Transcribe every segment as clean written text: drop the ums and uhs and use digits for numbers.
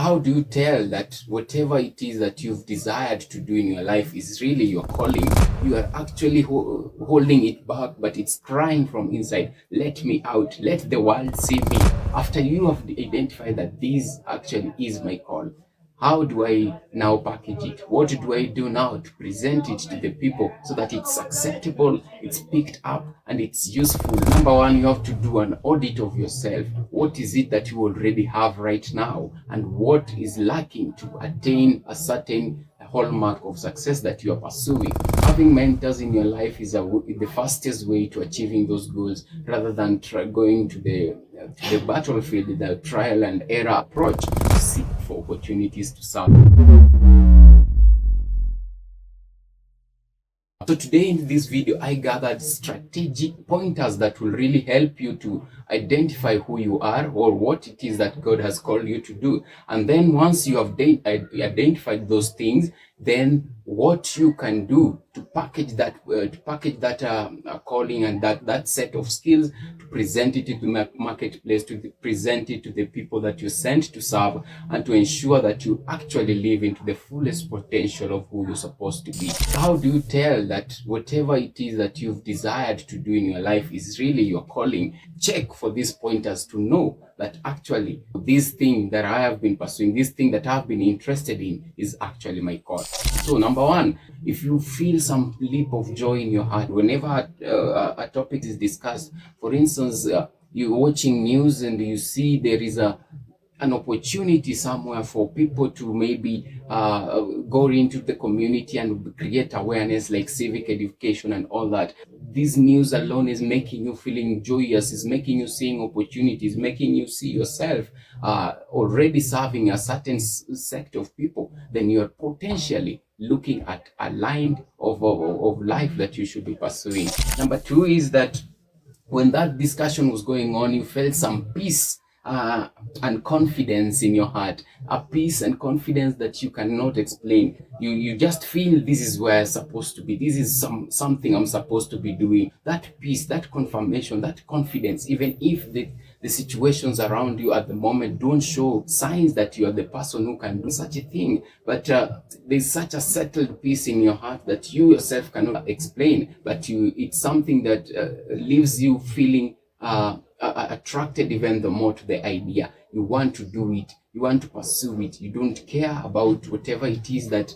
How do you tell that whatever it is that you've desired to do in your life is really your calling? You are actually holding it back, but it's crying from inside, let me out, let the world see me. After you have identified that this actually is my call, how do I now package it? What do I do now to present it to the people so that it's acceptable, it's picked up, and it's useful? Number one, you have to do an audit of yourself. What is it that you already have right now, and what is lacking to attain a certain hallmark of success that you are pursuing? Having mentors in your life is the fastest way to achieving those goals, rather than going to the battlefield, the trial and error approach to seek for opportunities to serve. So today in this video, I gathered strategic pointers that will really help you to identify who you are or what it is that God has called you to do. And then once you have identified those things, then what you can do to package that calling and that set of skills, to present it to the marketplace, to present it to the people that you sent to serve, and to ensure that you actually live into the fullest potential of who you're supposed to be. How do you tell that whatever it is that you've desired to do in your life is really your calling? Check for these pointers to know that actually this thing that I have been pursuing, this thing that I've been interested in, is actually my call. So number one, if you feel some leap of joy in your heart whenever a topic is discussed, for instance, you're watching news and you see there is an opportunity somewhere for people to maybe go into the community and create awareness, like civic education and all that. This news alone is making you feeling joyous, is making you seeing opportunities, making you see yourself already serving a certain sect of people. Then you're potentially looking at a line of life that you should be pursuing. Number two is that when that discussion was going on, you felt some peace and confidence in your heart, a peace and confidence that you cannot explain. You just feel this is where I'm supposed to be. This is something I'm supposed to be doing. That peace, that confirmation, that confidence, even if the situations around you at the moment don't show signs that you are the person who can do such a thing, but there's such a settled peace in your heart that you yourself cannot explain, but it's something that leaves you feeling attracted even the more to the idea. You want to do it, you want to pursue it, you don't care about whatever it is that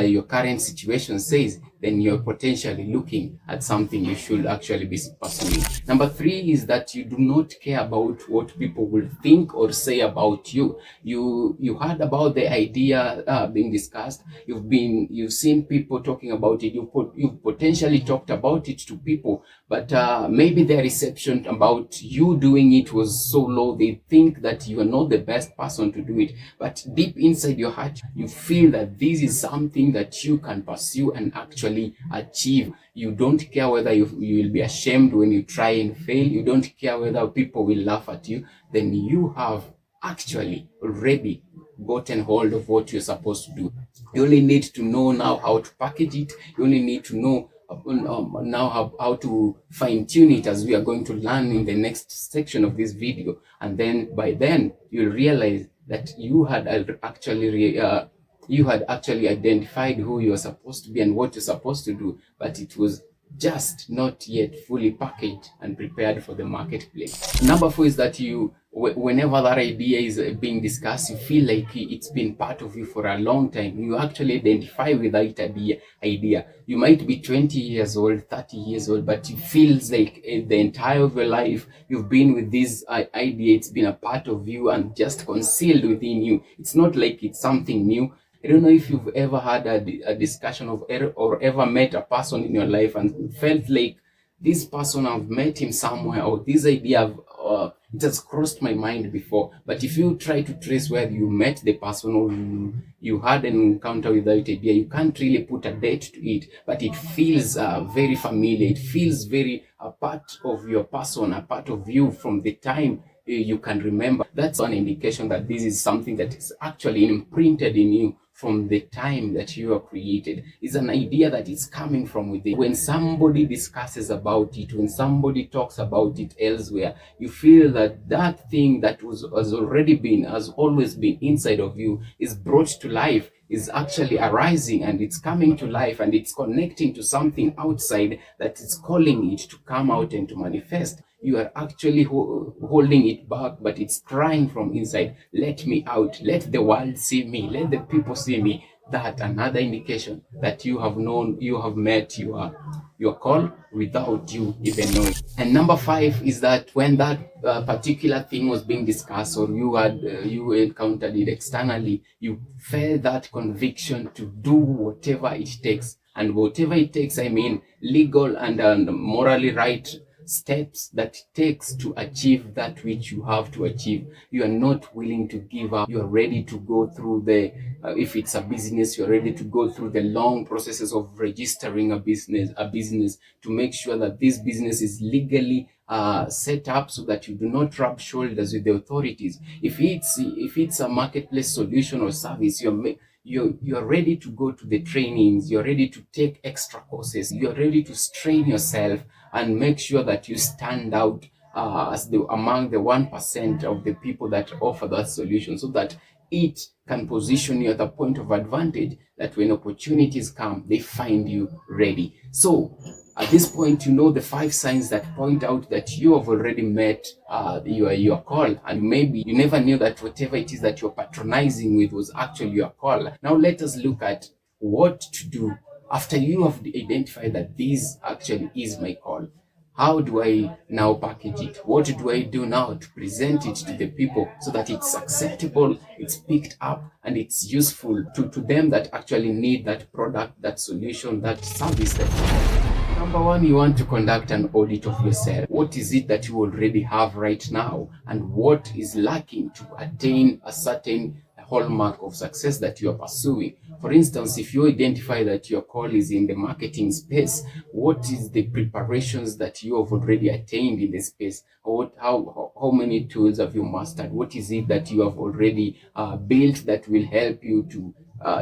your current situation says. Then you're potentially looking at something you should actually be pursuing. Number three is that you do not care about what people will think or say about you. You heard about the idea being discussed. You've seen people talking about it. You've potentially talked about it to people, but maybe their reception about you doing it was so low. They think that you are not the best person to do it. But deep inside your heart, you feel that this is something that you can pursue and actually achieve. You don't care whether you will be ashamed when you try and fail. You don't care whether people will laugh at you. Then you have actually already gotten hold of what you're supposed to do. You only need to know now how to package it. You only need to know now how to fine-tune it, as we are going to learn in the next section of this video. And then by then you'll realize that you had actually identified who you're supposed to be and what you're supposed to do, but it was just not yet fully packaged and prepared for the marketplace. Number four is that whenever that idea is being discussed, you feel like it's been part of you for a long time. You actually identify with that idea. You might be 20 years old, 30 years old, but it feels like the entire of your life you've been with this idea. It's been a part of you and just concealed within you. It's not like it's something new. I don't know if you've ever had a discussion or ever met a person in your life and felt like this person, I've met him somewhere, or this idea it has crossed my mind before. But if you try to trace where you met the person or you had an encounter with that idea, you can't really put a date to it, but it feels very familiar. It feels very a part of your person, a part of you from the time you can remember. That's an indication that this is something that is actually imprinted in you from the time that you are created. It's an idea that is coming from within. When somebody discusses about it, when somebody talks about it elsewhere, you feel that that thing that has always been inside of you is brought to life, is actually arising, and it's coming to life, and it's connecting to something outside that is calling it to come out and to manifest. You are actually holding it back, but it's crying from inside, let me out, let the world see me, let the people see me. That another indication that you have known, you have met your call without you even knowing. And number 5 is that when that particular thing was being discussed, or you encountered it externally, you felt that conviction to do whatever it takes. And whatever it takes, I mean legal and morally right steps that it takes to achieve that which you have to achieve. You are not willing to give up. You are ready to go through if it's a business, you're ready to go through the long processes of registering a business to make sure that this business is legally set up, so that you do not rub shoulders with the authorities. If it's a marketplace solution or service, you're ready to go to the trainings, you're ready to take extra courses, you're ready to strain yourself and make sure that you stand out among the 1% of the people that offer that solution, so that it can position you at a point of advantage, that when opportunities come, they find you ready. So at this point, you know the 5 signs that point out that you have already met your call, and maybe you never knew that whatever it is that you're patronizing with was actually your call. Now let us look at what to do after you have identified that this actually is my call. How do I now package it? What do I do now to present it to the people so that it's acceptable, it's picked up, and it's useful to them that actually need that product, that solution, that service that. Number 1, you want to conduct an audit of yourself. What is it that you already have right now, and what is lacking to attain a certain hallmark of success that you are pursuing? For instance, if you identify that your call is in the marketing space, what is the preparations that you have already attained in the space? How many tools have you mastered? What is it that you have already built that will help you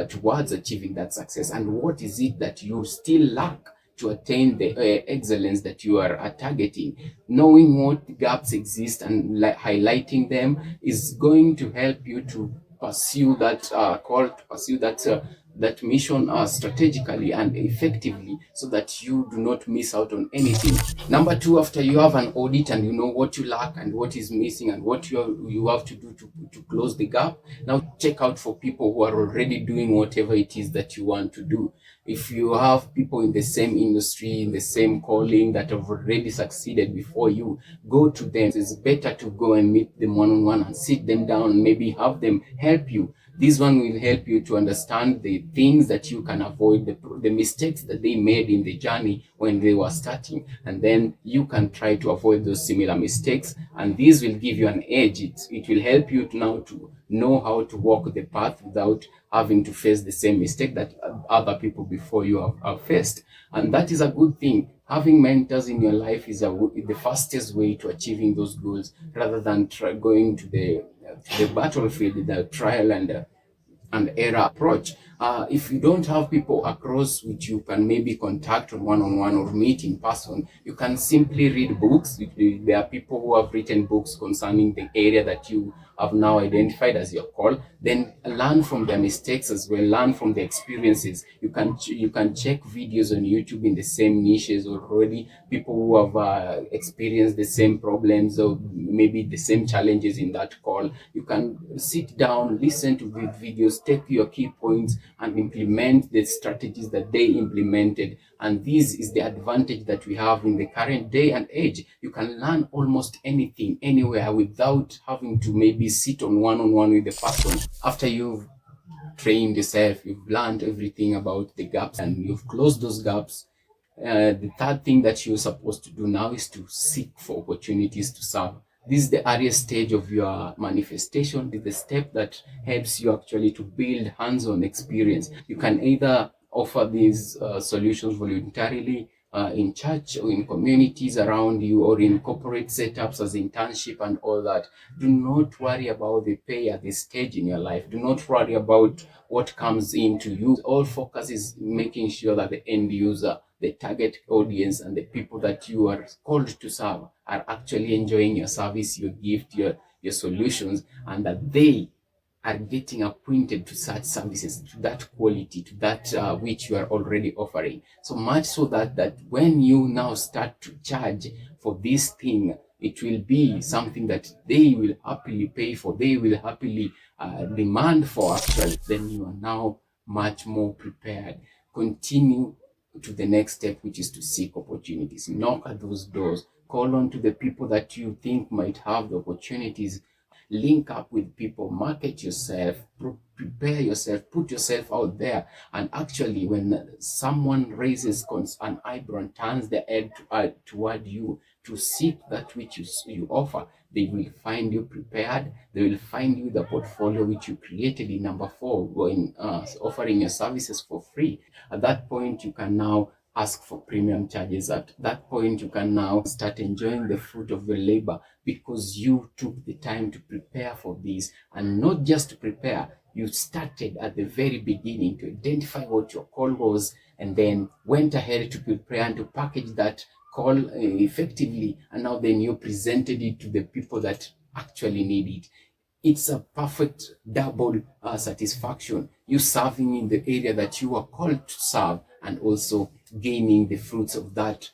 towards achieving that success? And what is it that you still lack to attain the excellence that you are targeting? Knowing what gaps exist and highlighting them is going to help you to pursue that call, to pursue that mission strategically and effectively, so that you do not miss out on anything. Number 2, after you have an audit and you know what you lack and what is missing and what you have to do to close the gap, now check out for people who are already doing whatever it is that you want to do. If you have people in the same industry, in the same calling, that have already succeeded before you, go to them. It's better to go and meet them one-on-one and sit them down and maybe have them help you. This one will help you to understand the things that you can avoid, the mistakes that they made in the journey when they were starting, and then you can try to avoid those similar mistakes, and this will give you an edge. It will help you now to know how to walk the path without having to face the same mistake that other people before you have faced. And that is a good thing. Having mentors in your life is the fastest way to achieving those goals, rather than going to the battlefield, the trial and error approach. If you don't have people across which you can maybe contact on one-on-one or meet in person, you can simply read books. There are people who have written books concerning the area that you have now identified as your call. Then learn from their mistakes as well, learn from the experiences. You can check videos on YouTube in the same niches already, people who have experienced the same problems or maybe the same challenges in that call. You can sit down, listen to videos, take your key points and implement the strategies that they implemented. And this is the advantage that we have in the current day and age. You can learn almost anything, anywhere, without having to maybe sit on one-on-one with the person. After you've trained yourself, you've learned everything about the gaps and you've closed those gaps, the third thing that you're supposed to do now is to seek for opportunities to serve. This is the earliest stage of your manifestation. This is the step that helps you actually to build hands-on experience. You can either offer these solutions voluntarily, in church or in communities around you or in corporate setups as internship and all that. Do not worry about the pay at this stage in your life. Do not worry about what comes into you. All focus is making sure that the end user, the target audience, and the people that you are called to serve are actually enjoying your service, your gift, your solutions, and that they are getting acquainted to such services, to that quality, to that which you are already offering. So much so that when you now start to charge for this thing, it will be something that they will happily pay for, they will happily demand for actually. Then you are now much more prepared. Continue to the next step, which is to seek opportunities. Knock at those doors. Call on to the people that you think might have the opportunities. Link up with people, market yourself, prepare yourself, put yourself out there. And actually, when someone raises an eyebrow and turns their head toward you to seek that which you offer, they will find you prepared. They will find you the portfolio which you created in number 4, when offering your services for free. At that point, you can now ask for premium charges. At that point, you can now start enjoying the fruit of your labor, because you took the time to prepare for this. And not just to prepare, you started at the very beginning to identify what your call was, and then went ahead to prepare and to package that call effectively, and now then you presented it to the people that actually need it. It's a perfect double satisfaction. You serving in the area that you are called to serve, and also gaining the fruits of that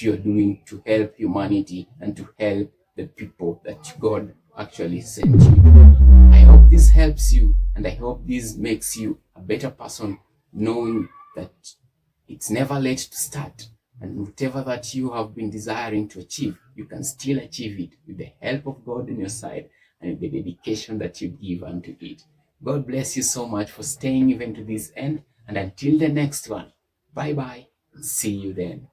you're doing to help humanity and to help the people that God actually sent you. I hope this helps you, and I hope this makes you a better person, knowing that it's never late to start. And whatever that you have been desiring to achieve, you can still achieve it with the help of God on your side and the dedication that you give unto it. God bless you so much for staying even to this end. And until the next one, bye bye. See you then.